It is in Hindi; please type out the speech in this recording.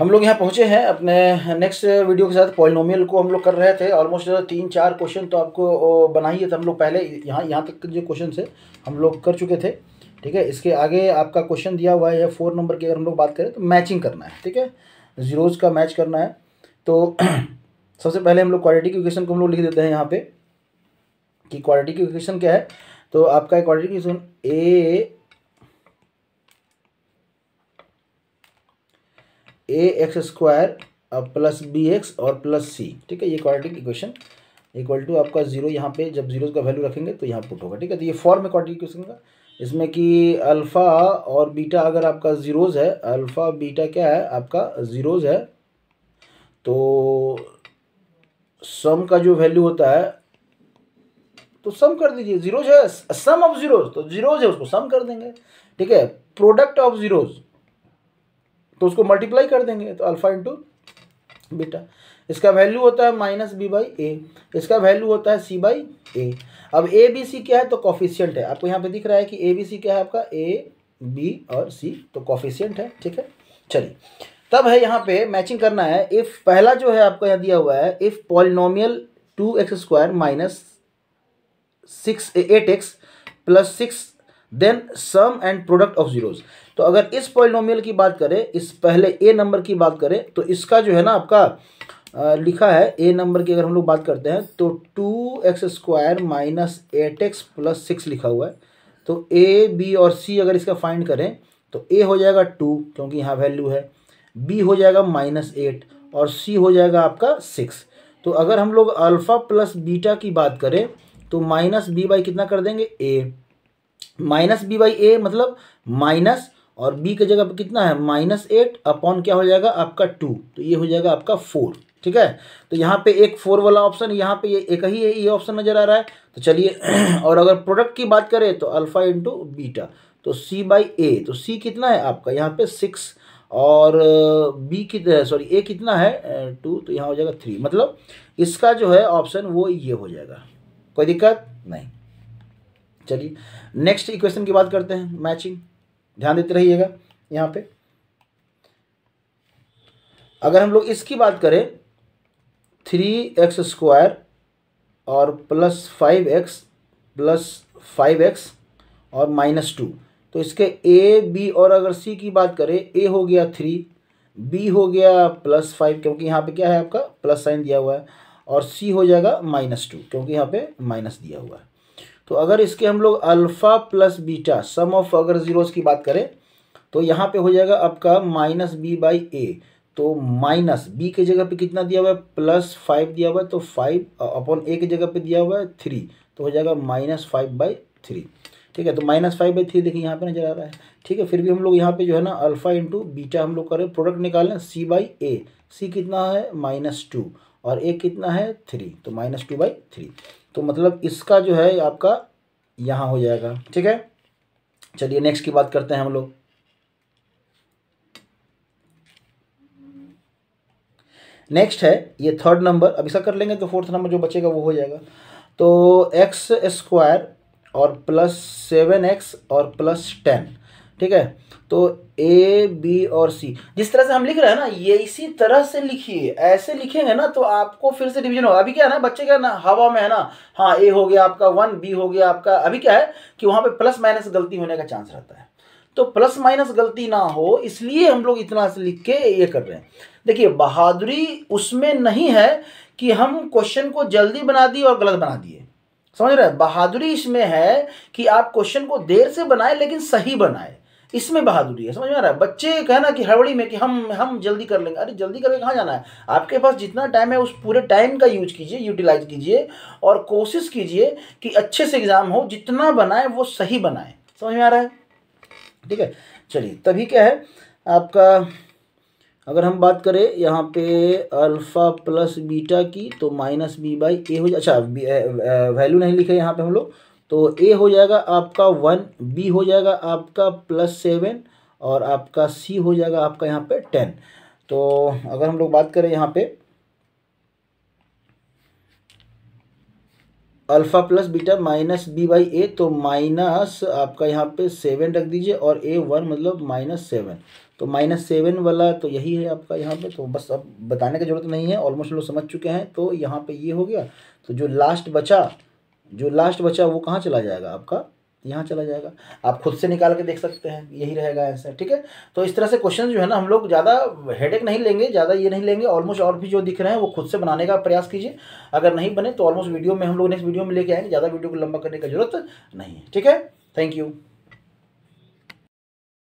हम लोग यहाँ पहुँचे हैं अपने नेक्स्ट वीडियो के साथ। पॉलिनोमियल को हम लोग कर रहे थे, ऑलमोस्ट 3-4 क्वेश्चन तो आपको बनाइए थे हम लोग पहले। यहाँ तक जो क्वेश्चन है हम लोग कर चुके थे, ठीक है। इसके आगे आपका क्वेश्चन दिया हुआ है 4 नंबर की, अगर हम लोग बात करें तो मैचिंग करना है, ठीक है, जीरोज़ का मैच करना है। तो सबसे पहले हम लोग क्वाड्रेटिक इक्वेशन को हम लोग लिख देते हैं यहाँ पे कि क्वाड्रेटिक इक्वेशन क्या है। तो आपका quadratic equation a x square plus b x और प्लस सी, ठीक है, ये क्वाड्रेटिक इक्वेशन इक्वल टू आपका 0, यहाँ पे जब जीरोज़ का वैल्यू रखेंगे तो यहाँ पुट होगा, ठीक है। तो ये फॉर्म है क्वाड्रेटिक इक्वेशन का, इसमें कि अल्फ़ा और बीटा अगर आपका जीरोज़ है, अल्फ़ा बीटा क्या है आपका जीरोज़ है, तो सम का जो वैल्यू होता है तो सम कर दीजिए। जीरोज है, सम ऑफ जीरोज, तो जीरोज है उसको सम कर देंगे, ठीक है। प्रोडक्ट ऑफ जीरोज तो उसको मल्टीप्लाई कर देंगे, तो अल्फा इंटू बीटा। इसका वैल्यू होता है माइनस बी बाई ए, इसका वैल्यू होता है सी बाई ए। अब ए बी सी क्या है, तो कॉफिशियंट है। आपको यहाँ पे दिख रहा है कि ए बी सी क्या है आपका, ए बी और सी, तो कॉफिशियंट है, ठीक है। चलिए तब है यहाँ पे मैचिंग करना है। इफ पहला जो है आपको यहाँ दिया हुआ है, if polynomial 2x² minus 8x plus 6 then sum and product of zeros. तो अगर इस पॉलिनोमियल की बात करें, इस पहले ए नंबर की बात करें, तो इसका जो है ना आपका लिखा है ए नंबर की, अगर हम लोग बात करते हैं तो 2x² माइनस 8x प्लस 6 लिखा हुआ है। तो ए बी और सी अगर इसका फाइंड करें तो ए हो जाएगा 2 क्योंकि यहाँ वैल्यू है, बी हो जाएगा -8 और सी हो जाएगा आपका 6। तो अगर हम लोग अल्फ़ा प्लस बीटा की बात करें तो माइनस बी बाई कितना कर देंगे, ए, माइनस बी बाई ए मतलब माइनस, और बी की जगह पे कितना है -8 अपॉन क्या हो जाएगा आपका 2, तो ये हो जाएगा आपका 4, ठीक है। तो यहाँ पे एक 4 वाला ऑप्शन, यहाँ पे ये एक ही है, ये ऑप्शन नज़र आ रहा है। तो चलिए और अगर प्रोडक्ट की बात करें तो अल्फ़ा इंटू बीटा, तो सी बाई ए, तो सी कितना है आपका यहाँ पे 6 और बी की सॉरी ए कितना है 2, तो यहाँ हो जाएगा 3। मतलब इसका जो है ऑप्शन वो ये हो जाएगा, कोई दिक्कत नहीं। चलिए नेक्स्ट इक्वेशन की बात करते हैं, मैचिंग, ध्यान देते रहिएगा। यहाँ पे अगर हम लोग इसकी बात करें 3x² और प्लस 5x प्लस 5x और -2, तो इसके ए बी और अगर सी की बात करें, ए हो गया 3, बी हो गया +5 क्योंकि यहाँ पे क्या है आपका प्लस साइन दिया हुआ है, और सी हो जाएगा -2 क्योंकि यहाँ पे माइनस दिया हुआ है। तो अगर इसके हम लोग alpha plus beta some of अगर जीरोज़ की बात करें तो यहाँ पे हो जाएगा आपका माइनस बी बाई ए, तो माइनस बी की जगह पे कितना दिया हुआ है +5 दिया हुआ है, तो 5 अपॉन ए की जगह पे दिया हुआ है 3, तो हो जाएगा -5/3, ठीक है। तो -5/3 देखिए यहाँ पे नजर आ रहा है, ठीक है। फिर भी हम लोग यहाँ पे जो है ना अल्फ़ा इंटू बीटा हम लोग करें, प्रोडक्ट निकालें सी बाई ए, सी कितना है -2 और ए कितना है 3, तो -2/3। तो मतलब इसका जो है आपका यहाँ हो जाएगा, ठीक है। चलिए नेक्स्ट की बात करते हैं हम लोग। नेक्स्ट है ये 3rd नंबर, अब इसका कर लेंगे तो 4th नंबर जो बचेगा वो हो जाएगा। तो x² और प्लस 7x और प्लस 10, ठीक है। तो ए बी और सी जिस तरह से हम लिख रहे हैं ना, ये इसी तरह से लिखिए, ऐसे लिखेंगे ना तो आपको फिर से डिवीजन होगा। अभी क्या है ना बच्चे क्या है ना हवा में है ना, हाँ ए हो गया आपका 1, बी हो गया आपका, अभी क्या है कि वहाँ पे प्लस माइनस गलती होने का चांस रहता है, तो प्लस माइनस गलती ना हो इसलिए हम लोग इतना से लिख के ये कर रहे हैं। देखिए बहादुरी उसमें नहीं है कि हम क्वेश्चन को जल्दी बना दिए और गलत बना दिए, समझ रहे हैं। बहादुरी इसमें है कि आप क्वेश्चन को देर से बनाए लेकिन सही बनाए, इसमें बहादुरी है, समझ में आ रहा है। बच्चे कहना कि हड़बड़ी में कि हम जल्दी कर लेंगे, अरे जल्दी करके कहाँ जाना है, आपके पास जितना टाइम है उस पूरे टाइम का यूज कीजिए, यूटिलाइज कीजिए और कोशिश कीजिए कि अच्छे से एग्जाम हो, जितना बनाए वो सही बनाए, समझ में आ रहा है, ठीक है। चलिए तभी क्या है आपका, अगर हम बात करें यहाँ पे अल्फ़ा प्लस बीटा की तो -b/a हो जाए, अच्छा वैल्यू नहीं लिखे यहाँ पे हम लोग, तो a हो जाएगा आपका 1, b हो जाएगा आपका +7 और आपका c हो जाएगा आपका यहाँ पे 10। तो अगर हम लोग बात करें यहाँ पे alpha plus beta minus b by a, तो माइनस आपका यहाँ पे 7 रख दीजिए और A1 मतलब -7, तो -7 वाला तो यही है आपका यहाँ पे। तो बस अब बताने की ज़रूरत नहीं है, ऑलमोस्ट लोग समझ चुके हैं। तो यहाँ पे ये हो गया। तो जो लास्ट बचा वो कहाँ चला जाएगा आपका, यहाँ चला जाएगा। आप खुद से निकाल के देख सकते हैं, यही रहेगा आंसर। ठीक है, तो इस तरह से क्वेश्चन जो है ना हम लोग ज़्यादा हेडेक नहीं लेंगे, ज़्यादा ये नहीं लेंगे। ऑलमोस्ट और भी जो दिख रहे हैं वो खुद से बनाने का प्रयास कीजिए। अगर नहीं बने तो ऑलमोस्ट वीडियो में हम लोग नेक्स्ट वीडियो में लेके आएंगे, ज़्यादा वीडियो को लंबा करने की जरूरत नहीं है। ठीक है, थैंक यू।